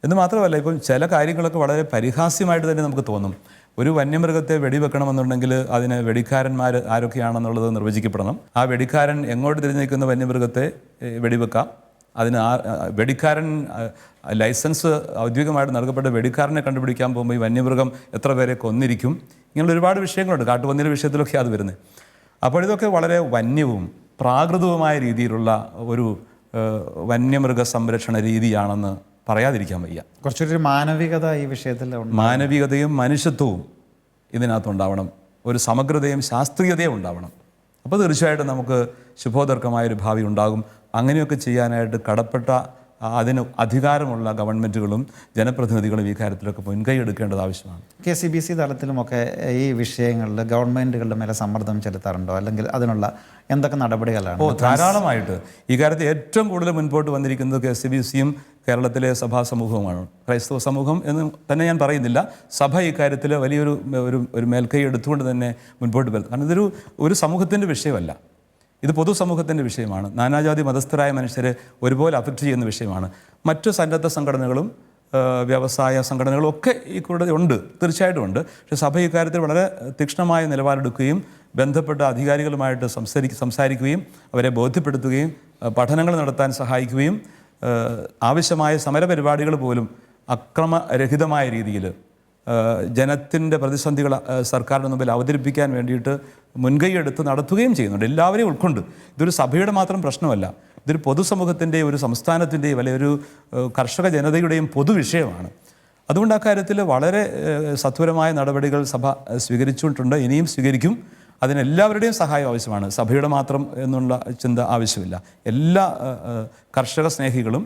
എന്ന് മാത്രമല്ല, ഇപ്പം ചില കാര്യങ്ങളൊക്കെ വളരെ പരിഹാസ്യമായിട്ട് തന്നെ നമുക്ക് തോന്നും. ഒരു വന്യമൃഗത്തെ വെടിവെക്കണമെന്നുണ്ടെങ്കിൽ അതിന് വെടിക്കാരന്മാർ ആരൊക്കെയാണെന്നുള്ളത് നിർവചിക്കപ്പെടണം. ആ വെടിക്കാരൻ എങ്ങോട്ട് തിരിഞ്ഞു നിൽക്കുന്ന വന്യമൃഗത്തെ വെടിവെക്കാം. അതിന് വെടിക്കാരൻ ലൈസൻസ് ഔദ്യോഗികമായിട്ട് നൽകപ്പെട്ട വെടിക്കാരനെ കണ്ടുപിടിക്കാൻ പോകുമ്പോൾ ഈ വന്യമൃഗം എത്ര പേരെ കൊന്നിരിക്കും, ഇങ്ങനെയുള്ള ഒരുപാട് വിഷയങ്ങളുണ്ട്. കാട്ടുപന്നിയുടെ വിഷയത്തിലൊക്കെ അത് വരുന്നത്. അപ്പോൾ ഇതൊക്കെ വളരെ വന്യവും പ്രാകൃതവുമായ രീതിയിലുള്ള ഒരു വന്യമൃഗ സംരക്ഷണ രീതിയാണെന്ന് പറയാതിരിക്കാൻ വയ്യ. കുറച്ചൊരു മാനവികത ഈ വിഷയത്തിൽ മാനവികതയും മനുഷ്യത്വവും ഇതിനകത്തുണ്ടാവണം. ഒരു സമഗ്രതയും ശാസ്ത്രീയതയും ഉണ്ടാവണം. അപ്പോൾ തീർച്ചയായിട്ടും നമുക്ക് ശുഭോദർക്കമായൊരു ഭാവി ഉണ്ടാകും. അങ്ങനെയൊക്കെ ചെയ്യാനായിട്ട് കടപ്പെട്ട അതിന് അധികാരമുള്ള ഗവൺമെൻറ്റുകളും ജനപ്രതിനിധികളും ഈ കാര്യത്തിലൊക്കെ മുൻകൈ എടുക്കേണ്ടത് ആവശ്യമാണ്. KCBC തലത്തിലുമൊക്കെ ഈ വിഷയങ്ങളിൽ ഗവൺമെൻറ്റുകളുടെ മേലെ സമ്മർദ്ദം ചെലുത്താറുണ്ടോ? അല്ലെങ്കിൽ അതിനുള്ള എന്തൊക്കെ നടപടികളാണ്? ധാരാളമായിട്ട്. ഈ കാര്യത്തിൽ ഏറ്റവും കൂടുതൽ മുൻപോട്ട് വന്നിരിക്കുന്നത് KCBCയും കേരളത്തിലെ സഭാ സമൂഹവുമാണ്. ക്രൈസ്തവ സമൂഹം എന്ന് തന്നെ ഞാൻ പറയുന്നില്ല. സഭ ഈ കാര്യത്തിൽ വലിയൊരു ഒരു മേൽക്കൈ എടുത്തുകൊണ്ട് തന്നെ മുൻപോട്ട് വരുന്നത്. കാരണം ഇതൊരു സമൂഹത്തിൻ്റെ വിഷയമല്ല, ഇത് പൊതുസമൂഹത്തിൻ്റെ വിഷയമാണ്. നാനാജാതി മതസ്ഥരായ മനുഷ്യരെ ഒരുപോലെ അഫക്റ്റ് ചെയ്യുന്ന വിഷയമാണ്. മറ്റു സന്നദ്ധ സംഘടനകളും വ്യവസായ സംഘടനകളും ഒക്കെ ഈ കൂടെ ഉണ്ട്, തീർച്ചയായിട്ടും ഉണ്ട്. പക്ഷേ സഭ ഇക്കാര്യത്തിൽ വളരെ തീക്ഷ്ണമായ നിലപാടെടുക്കുകയും ബന്ധപ്പെട്ട അധികാരികളുമായിട്ട് സംസാരിക്കുകയും അവരെ ബോധ്യപ്പെടുത്തുകയും പഠനങ്ങൾ നടത്താൻ സഹായിക്കുകയും ആവശ്യമായ സമരപരിപാടികൾ പോലും അക്രമരഹിതമായ രീതിയിൽ ജനത്തിൻ്റെ പ്രതിസന്ധികൾ സർക്കാരിന് മുമ്പിൽ അവതരിപ്പിക്കാൻ വേണ്ടിയിട്ട് മുൻകൈയെടുത്ത് നടത്തുകയും ചെയ്യുന്നുണ്ട്. എല്ലാവരെയും ഉൾക്കൊണ്ട്. ഇതൊരു സഭയുടെ മാത്രം പ്രശ്നമല്ല, ഇതൊരു പൊതുസമൂഹത്തിൻ്റെയും ഒരു സംസ്ഥാനത്തിൻ്റെയും അല്ലെങ്കിൽ ഒരു കർഷക ജനതയുടെയും പൊതുവിഷയമാണ്. അതുകൊണ്ട് അക്കാര്യത്തിൽ വളരെ സത്വരമായ നടപടികൾ സഭ സ്വീകരിച്ചുകൊണ്ടിട്ടുണ്ട്, ഇനിയും സ്വീകരിക്കും. അതിനെല്ലാവരുടെയും സഹായം ആവശ്യമാണ്. സഭയുടെ മാത്രം എന്നുള്ള ചിന്ത ആവശ്യമില്ല. എല്ലാ കർഷക സ്നേഹികളും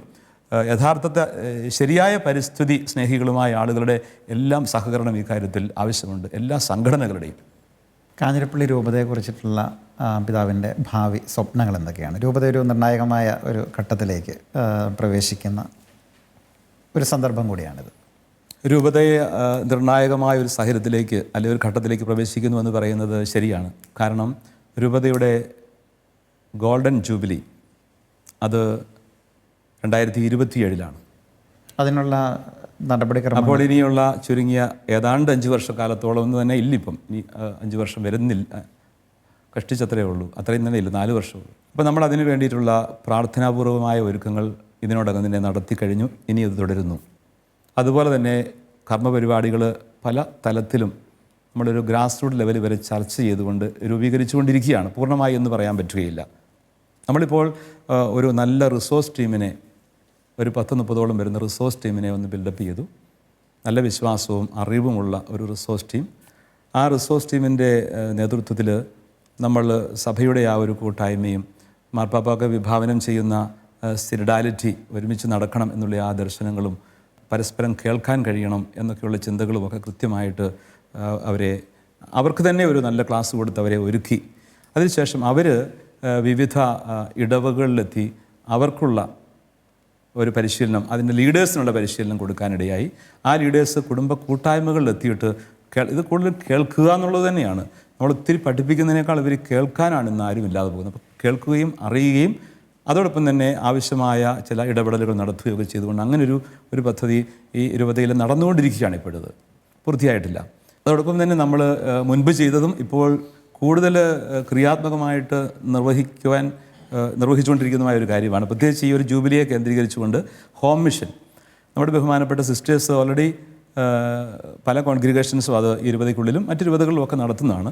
യഥാർത്ഥത്തെ ശരിയായ പരിസ്ഥിതി സ്നേഹികളുമായ ആളുകളുടെ എല്ലാം സഹകരണം ഈ കാര്യത്തിൽ ആവശ്യമുണ്ട്, എല്ലാ സംഘടനകളുടെയും. കാഞ്ഞിരപ്പള്ളി രൂപതയെക്കുറിച്ചിട്ടുള്ള പിതാവിൻ്റെ ഭാവി സ്വപ്നങ്ങൾ എന്തൊക്കെയാണ്? രൂപത ഒരു നിർണായകമായ ഒരു ഘട്ടത്തിലേക്ക് പ്രവേശിക്കുന്ന ഒരു സന്ദർഭം കൂടിയാണിത്. രൂപതയെ നിർണായകമായ ഒരു സാഹചര്യത്തിലേക്ക് അല്ലെങ്കിൽ ഒരു ഘട്ടത്തിലേക്ക് പ്രവേശിക്കുന്നു എന്ന് പറയുന്നത് ശരിയാണ്. കാരണം രൂപതയുടെ ഗോൾഡൻ ജൂബിലി അത് 2027 അതിനുള്ള നടപടിക്രമം അപ്പോൾ ഇനിയുള്ള ചുരുങ്ങിയ ഏതാണ്ട് 5 വർഷക്കാലത്തോളം ഒന്നും തന്നെ ഇല്ലിപ്പം. ഇനി 5 വർഷം വരുന്നില്ല, കഷ്ടിച്ചത്രേ ഉള്ളൂ, അത്രയും തന്നെ ഇല്ല, 4 വർഷമുള്ളൂ. അപ്പോൾ നമ്മൾ അതിന് വേണ്ടിയിട്ടുള്ള പ്രാർത്ഥനാപൂർവമായ ഒരുക്കങ്ങൾ ഇതിനോടകം തന്നെ നടത്തി കഴിഞ്ഞു. ഇനി ഇത് തുടരുന്നു. അതുപോലെ തന്നെ കർമ്മപരിപാടികൾ പല തലത്തിലും നമ്മളൊരു ഗ്രാസ് റൂട്ട് ലെവൽ വരെ ചർച്ച ചെയ്തുകൊണ്ട് രൂപീകരിച്ചുകൊണ്ടിരിക്കുകയാണ്. പൂർണ്ണമായി എന്ന് പറയാൻ പറ്റുകയില്ല. നമ്മളിപ്പോൾ ഒരു നല്ല റിസോഴ്സ് ടീമിനെ, ഒരു 10-30ഓളം വരുന്ന റിസോഴ്സ് ടീമിനെ ഒന്ന് ബിൽഡപ്പ് ചെയ്തു. നല്ല വിശ്വാസവും അറിവുമുള്ള ഒരു റിസോഴ്സ് ടീം. ആ റിസോഴ്സ് ടീമിൻ്റെ നേതൃത്വത്തിൽ നമ്മൾ സഭയുടെ ആ ഒരു കൂട്ടായ്മയും മാർപ്പാപ്പാക്ക് വിഭാവനം ചെയ്യുന്ന സിനഡാലിറ്റി ഒരുമിച്ച് നടക്കണം എന്നുള്ള ആ ദർശനങ്ങളും പരസ്പരം കേൾക്കാൻ കഴിയണം എന്നൊക്കെയുള്ള ചിന്തകളുമൊക്കെ കൃത്യമായിട്ട് അവർക്ക് തന്നെ ഒരു നല്ല ക്ലാസ് കൊടുത്ത് അവരെ ഒരുക്കി. അതിനുശേഷം അവർ വിവിധ ഇടവകളിലെത്തി അവർക്കുള്ള ഒരു പരിശീലനം, അതിൻ്റെ ലീഡേഴ്സിനുള്ള പരിശീലനം കൊടുക്കാനിടയായി. ആ ലീഡേഴ്സ് കുടുംബ കൂട്ടായ്മകളിലെത്തിയിട്ട് ഇത് കൂടുതൽ കേൾക്കുക എന്നുള്ളത് തന്നെയാണ്. നമ്മൾ ഒത്തിരി പഠിപ്പിക്കുന്നതിനേക്കാൾ ഇവർ കേൾക്കാനാണ് ഇന്ന് ആരും ഇല്ലാതെ പോകുന്നത്. അപ്പോൾ കേൾക്കുകയും അറിയുകയും അതോടൊപ്പം തന്നെ ആവശ്യമായ ചില ഇടപെടലുകൾ നടത്തുകയൊക്കെ ചെയ്തുകൊണ്ട് അങ്ങനെ ഒരു പദ്ധതി ഈ രൂപതയിൽ നടന്നുകൊണ്ടിരിക്കുകയാണ്. ഇപ്പോഴത് പൂർത്തിയായിട്ടില്ല. അതോടൊപ്പം തന്നെ നമ്മൾ മുൻപ് ചെയ്തതും ഇപ്പോൾ കൂടുതൽ ക്രിയാത്മകമായിട്ട് നിർവഹിച്ചുകൊണ്ടിരിക്കുന്നതുമായ ഒരു കാര്യമാണ്. പ്രത്യേകിച്ച് ഈ ഒരു ജൂബിലിയെ കേന്ദ്രീകരിച്ചുകൊണ്ട് ഹോം മിഷൻ നമ്മുടെ ബഹുമാനപ്പെട്ട സിസ്റ്റേഴ്സ് ഓൾറെഡി പല കോൺഗ്രിഗേഷൻസും അത് ഈ രൂപതയ്ക്കുള്ളിലും മറ്റു രൂപതകളിലും ഒക്കെ നടത്തുന്നതാണ്.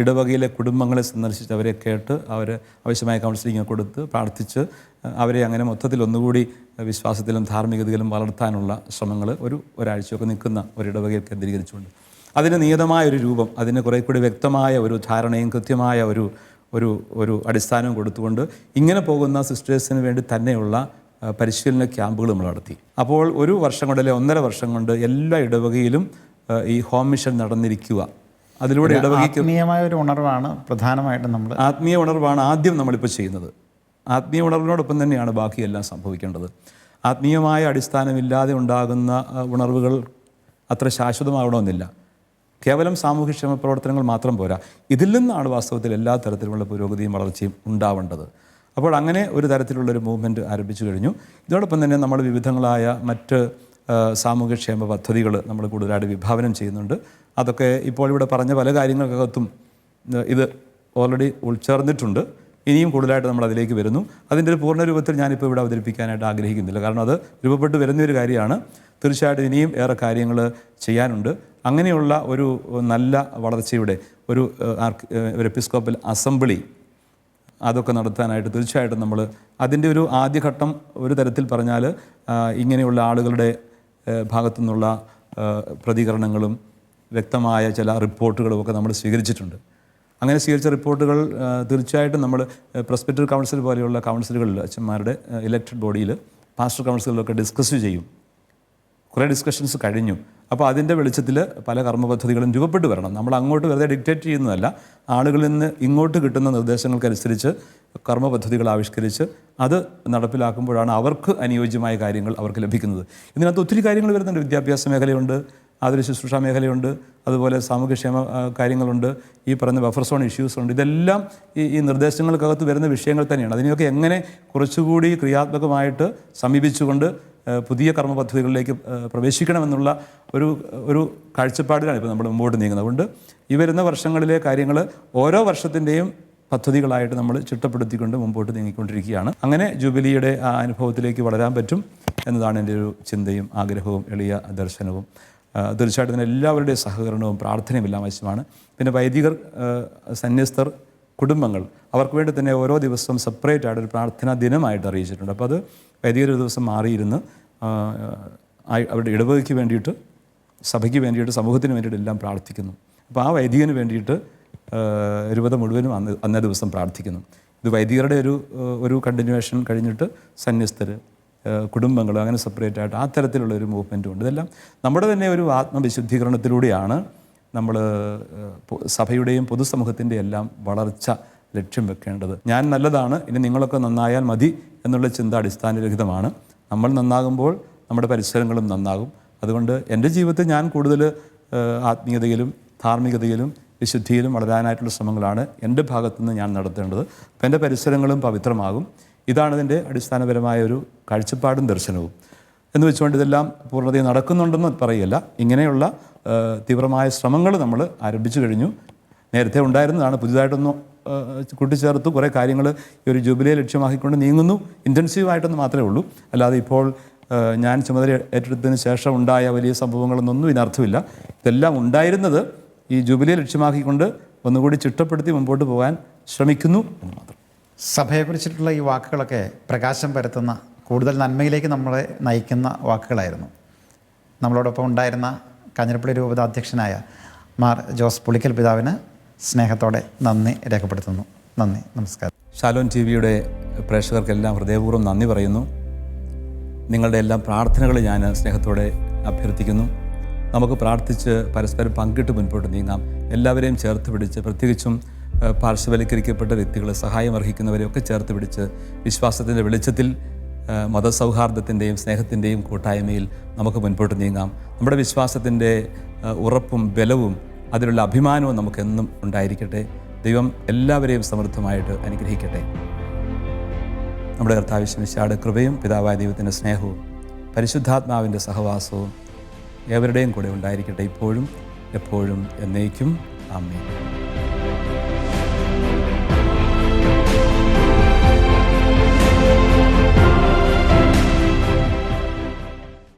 ഇടവകയിലെ കുടുംബങ്ങളെ സന്ദർശിച്ച് അവരെ കേട്ട് അവരെ ആവശ്യമായ കൗൺസിലിംഗ് കൊടുത്ത് പ്രാർത്ഥിച്ച് അവരെ അങ്ങനെ മൊത്തത്തിൽ ഒന്നുകൂടി വിശ്വാസത്തിലും ധാർമ്മികതയിലും വളർത്താനുള്ള ശ്രമങ്ങൾ ഒരാഴ്ചയൊക്കെ നിൽക്കുന്ന ഒരു ഇടവകയെ കേന്ദ്രീകരിച്ചുകൊണ്ട് അതിന് നിയതമായ ഒരു രൂപം, അതിന് കുറേ കൂടി വ്യക്തമായ ഒരു ധാരണയും കൃത്യമായ ഒരു അടിസ്ഥാനവും കൊടുത്തുകൊണ്ട് ഇങ്ങനെ പോകുന്ന സിസ്റ്റേഴ്സിന് വേണ്ടി തന്നെയുള്ള പരിശീലന ക്യാമ്പുകൾ നമ്മൾ നടത്തി. അപ്പോൾ 1 വർഷം കൊണ്ട് അല്ലെങ്കിൽ 1.5 വർഷം കൊണ്ട് എല്ലാ ഇടവകയിലും ഈ ഹോം മിഷൻ നടന്നിരിക്കുക. അതിലൂടെ ഇടവകയ്ക്ക് ആത്മീയമായ ഒരു ഉണർവാണ് പ്രധാനമായിട്ടും ആത്മീയ ഉണർവാണ് ആദ്യം നമ്മളിപ്പോൾ ചെയ്യുന്നത്. ആത്മീയ ഉണർവിനോടൊപ്പം തന്നെയാണ് ബാക്കിയെല്ലാം സംഭവിക്കേണ്ടത്. ആത്മീയമായ അടിസ്ഥാനമില്ലാതെ ഉണ്ടാകുന്ന ഉണർവുകൾ അത്ര ശാശ്വതമാകണമെന്നില്ല. കേവലം സാമൂഹ്യക്ഷേമ പ്രവർത്തനങ്ങൾ മാത്രം പോരാ. ഇതിൽ നിന്നാണ് വാസ്തവത്തിൽ എല്ലാ തരത്തിലുമുള്ള പുരോഗതിയും വളർച്ചയും ഉണ്ടാവേണ്ടത്. അപ്പോൾ അങ്ങനെ ഒരു തരത്തിലുള്ളൊരു മൂവ്മെൻറ്റ് ആരംഭിച്ചു കഴിഞ്ഞു. ഇതോടൊപ്പം തന്നെ നമ്മൾ വിവിധങ്ങളായ മറ്റ് സാമൂഹ്യക്ഷേമ പദ്ധതികൾ നമ്മൾ കൂടുതലായിട്ട് വിഭാവനം ചെയ്യുന്നുണ്ട്. അതൊക്കെ ഇപ്പോൾ ഇവിടെ പറഞ്ഞ പല കാര്യങ്ങൾക്കകത്തും ഇത് ഓൾറെഡി ഉൾച്ചേർന്നിട്ടുണ്ട്. ഇനിയും കൂടുതലായിട്ട് നമ്മൾ അതിലേക്ക് വരുന്നു. അതിൻ്റെ ഒരു പൂർണ്ണ രൂപത്തിൽ ഞാനിപ്പോൾ ഇവിടെ അവതരിപ്പിക്കാനായിട്ട് ആഗ്രഹിക്കുന്നില്ല, കാരണം അത് രൂപപ്പെട്ട് വരുന്നൊരു കാര്യമാണ്. തീർച്ചയായിട്ടും ഇനിയും ഏറെ കാര്യങ്ങൾ ചെയ്യാനുണ്ട്. അങ്ങനെയുള്ള ഒരു നല്ല വളർച്ചയുടെ ഒരു എപ്പിസ്കോപ്പൽ അസംബ്ലി അതൊക്കെ നടത്താനായിട്ട് തീർച്ചയായിട്ടും നമ്മൾ അതിൻ്റെ ഒരു ആദ്യഘട്ടം ഒരു തരത്തിൽ പറഞ്ഞാൽ ഇങ്ങനെയുള്ള ആളുകളുടെ ഭാഗത്തു നിന്നുള്ള പ്രതികരണങ്ങളും വ്യക്തമായ ചില റിപ്പോർട്ടുകളും ഒക്കെ നമ്മൾ സ്വീകരിച്ചിട്ടുണ്ട്. അങ്ങനെ സ്വീകരിച്ച റിപ്പോർട്ടുകൾ തീർച്ചയായിട്ടും നമ്മൾ പ്രസ്ബിറ്ററി കൗൺസിൽ പോലെയുള്ള കൗൺസിലുകളിൽ അച്ഛന്മാരുടെ ഇലക്റ്റഡ് ബോഡിയിൽ പാസ്റ്റർ കൗൺസിലുകളൊക്കെ ഡിസ്കസ് ചെയ്യും. കുറേ ഡിസ്കഷൻസ് കഴിഞ്ഞു. അപ്പോൾ അതിൻ്റെ വെളിച്ചത്തിൽ പല കർമ്മപദ്ധതികളും രൂപപ്പെട്ട് വരണം. നമ്മൾ അങ്ങോട്ട് വെറുതെ ഡിക്റ്റേറ്റ് ചെയ്യുന്നതല്ല, ആളുകളിൽ നിന്ന് ഇങ്ങോട്ട് കിട്ടുന്ന നിർദ്ദേശങ്ങൾക്കനുസരിച്ച് കർമ്മപദ്ധതികൾ ആവിഷ്കരിച്ച് അത് നടപ്പിലാക്കുമ്പോഴാണ് അവർക്ക് അനുയോജ്യമായ കാര്യങ്ങൾ അവർക്ക് ലഭിക്കുന്നത്. ഇതിനകത്ത് ഒത്തിരി കാര്യങ്ങൾ വരുന്നുണ്ട്. വിദ്യാഭ്യാസ മേഖലയുണ്ട്, ആതുര ശുശ്രൂഷ മേഖലയുണ്ട്, അതുപോലെ സാമൂഹ്യക്ഷേമ കാര്യങ്ങളുണ്ട്, ഈ പറഞ്ഞ ബഫർ സോൺ ഇഷ്യൂസ് ഉണ്ട്. ഇതെല്ലാം ഈ നിർദ്ദേശങ്ങൾക്കകത്ത് വരുന്ന വിഷയങ്ങൾ തന്നെയാണ്. അതിനെയൊക്കെ എങ്ങനെ കുറച്ചുകൂടി ക്രിയാത്മകമായിട്ട് സമീപിച്ചുകൊണ്ട് പുതിയ കർമ്മ പദ്ധതികളിലേക്ക് പ്രവേശിക്കണമെന്നുള്ള ഒരു കാഴ്ചപ്പാടിലാണ് ഇപ്പോൾ നമ്മൾ മുമ്പോട്ട് നീങ്ങുന്നത്. അതുകൊണ്ട് ഈ വരുന്ന വർഷങ്ങളിലെ കാര്യങ്ങൾ ഓരോ വർഷത്തിൻ്റെയും പദ്ധതികളായിട്ട് നമ്മൾ ചിട്ടപ്പെടുത്തിക്കൊണ്ട് മുമ്പോട്ട് നീങ്ങിക്കൊണ്ടിരിക്കുകയാണ്. അങ്ങനെ ജൂബിലിയുടെ ആ അനുഭവത്തിലേക്ക് വളരാൻ പറ്റും എന്നതാണ് എൻ്റെ ഒരു ചിന്തയും ആഗ്രഹവും എളിയ ദർശനവും. തീർച്ചയായിട്ടും ഇതിന് എല്ലാവരുടെയും സഹകരണവും പ്രാർത്ഥനയും എല്ലാം ആവശ്യമാണ്. പിന്നെ വൈദികർ, സന്യസ്തർ, കുടുംബങ്ങൾ അവർക്ക് വേണ്ടി തന്നെ ഓരോ ദിവസവും സെപ്പറേറ്റ് ആയിട്ട് ഒരു പ്രാർത്ഥനാ ദിനമായിട്ട് അറിയിച്ചിട്ടുണ്ട്. അപ്പോൾ അത് വൈദികർ ഒരു ദിവസം മാറിയിരുന്ന് അവരുടെ ഇടവകയ്ക്ക് വേണ്ടിയിട്ട്, സഭയ്ക്ക് വേണ്ടിയിട്ട്, സമൂഹത്തിന് വേണ്ടിയിട്ട് എല്ലാം പ്രാർത്ഥിക്കുന്നു. അപ്പോൾ ആ വൈദികന് വേണ്ടിയിട്ട് രൂപത മുഴുവനും അന്നേ ദിവസം പ്രാർത്ഥിക്കുന്നു. ഇത് വൈദികരുടെ ഒരു കണ്ടിന്യൂവേഷൻ കഴിഞ്ഞിട്ട് സന്യസ്തർ, കുടുംബങ്ങൾ അങ്ങനെ സെപ്പറേറ്റ് ആയിട്ട് ആ തരത്തിലുള്ള ഒരു മൂവ്മെൻറ്റും ഉണ്ട്. ഇതെല്ലാം നമ്മുടെ തന്നെ ഒരു ആത്മവിശുദ്ധീകരണത്തിലൂടെയാണ് നമ്മൾ സഭയുടെയും പൊതുസമൂഹത്തിൻ്റെ എല്ലാം വളർച്ച ലക്ഷ്യം വെക്കേണ്ടത്. ഞാൻ നല്ലതാണ്, ഇനി നിങ്ങളൊക്കെ നന്നായാൽ മതി എന്നുള്ള ചിന്ത അടിസ്ഥാനരഹിതമാണ്. നമ്മൾ നന്നാകുമ്പോൾ നമ്മുടെ പരിസരങ്ങളും നന്നാകും. അതുകൊണ്ട് എൻ്റെ ജീവിതത്തിൽ ഞാൻ കൂടുതൽ ആത്മീയതയിലും ധാർമ്മികതയിലും വിശുദ്ധിയിലും വളരാനായിട്ടുള്ള ശ്രമങ്ങളാണ് എൻ്റെ ഭാഗത്തുനിന്ന് ഞാൻ നടത്തേണ്ടത്. അപ്പോൾ എൻ്റെ പരിസരങ്ങളും പവിത്രമാകും. ഇതാണ് ഇതിൻ്റെ അടിസ്ഥാനപരമായ ഒരു കാഴ്ചപ്പാടും ദർശനവും. എന്ന് വെച്ചുകൊണ്ട് ഇതെല്ലാം പൂർണ്ണതയിൽ നടക്കുന്നുണ്ടെന്ന് പറയല്ല. ഇങ്ങനെയുള്ള തീവ്രമായ ശ്രമങ്ങൾ നമ്മൾ ആരംഭിച്ചു കഴിഞ്ഞു. നേരത്തെ ഉണ്ടായിരുന്നതാണ്, പുതിയതായിട്ടൊന്നും കൂട്ടിച്ചേർത്ത് കുറേ കാര്യങ്ങൾ ഈ ഒരു ജൂബിലിയെ ലക്ഷ്യമാക്കിക്കൊണ്ട് നീങ്ങുന്നു. ഇൻറ്റൻസീവായിട്ടൊന്നും മാത്രമേ ഉള്ളൂ. അല്ലാതെ ഇപ്പോൾ ഞാൻ ചുമതല ഏറ്റെടുത്തതിന് ശേഷം ഉണ്ടായ വലിയ സംഭവങ്ങളൊന്നും ഇതിനർത്ഥമില്ല. ഇതെല്ലാം ഉണ്ടായിരുന്നത് ഈ ജൂബിലിയെ ലക്ഷ്യമാക്കിക്കൊണ്ട് ഒന്നുകൂടി ചിട്ടപ്പെടുത്തി മുമ്പോട്ട് പോകാൻ ശ്രമിക്കുന്നു എന്ന് മാത്രം. സഭയെക്കുറിച്ചിട്ടുള്ള ഈ വാക്കുകളൊക്കെ പ്രകാശം പരത്തുന്ന, കൂടുതൽ നന്മയിലേക്ക് നമ്മളെ നയിക്കുന്ന വാക്കുകളായിരുന്നു. നമ്മളോടൊപ്പം ഉണ്ടായിരുന്ന കാഞ്ഞിരപ്പള്ളി രൂപത അധ്യക്ഷനായ മാർ ജോസ് പുളിക്കൽ പിതാവിന് സ്നേഹത്തോടെ നന്ദി രേഖപ്പെടുത്തുന്നു. നന്ദി, നമസ്കാരം. ഷാലോം ടി.വിയുടെ പ്രേക്ഷകർക്കെല്ലാം ഹൃദയപൂർവ്വം നന്ദി പറയുന്നു. നിങ്ങളുടെ എല്ലാം പ്രാർത്ഥനകൾ ഞാൻ സ്നേഹത്തോടെ അഭ്യർത്ഥിക്കുന്നു. നമുക്ക് പ്രാർത്ഥിച്ച് പരസ്പരം പങ്കിട്ട് മുൻപോട്ട് നീങ്ങാം. എല്ലാവരെയും ചേർത്ത് പിടിച്ച്, പ്രത്യേകിച്ചും പാർശ്വവൽക്കരിക്കപ്പെട്ട വ്യക്തികളെ, സഹായം അർഹിക്കുന്നവരെയൊക്കെ ചേർത്ത് പിടിച്ച് വിശ്വാസത്തിൻ്റെ വെളിച്ചത്തിൽ മതസൗഹാർദ്ദത്തിൻ്റെയും സ്നേഹത്തിൻ്റെയും കൂട്ടായ്മയിൽ നമുക്ക് മുൻപോട്ട് നീങ്ങാം. നമ്മുടെ വിശ്വാസത്തിൻ്റെ ഉറപ്പും ബലവും അതിലുള്ള അഭിമാനവും നമുക്കെന്നും ഉണ്ടായിരിക്കട്ടെ. ദൈവം എല്ലാവരെയും സമൃദ്ധമായിട്ട് അനുഗ്രഹിക്കട്ടെ. നമ്മുടെ കർത്താവ് യേശുമിശിഹായുടെ കൃപയും പിതാവായ ദൈവത്തിൻ്റെ സ്നേഹവും പരിശുദ്ധാത്മാവിൻ്റെ സഹവാസവും ഏവരുടെയും കൂടെ ഉണ്ടായിരിക്കട്ടെ, ഇപ്പോഴും എപ്പോഴും എന്നേക്കും. ആമേൻ.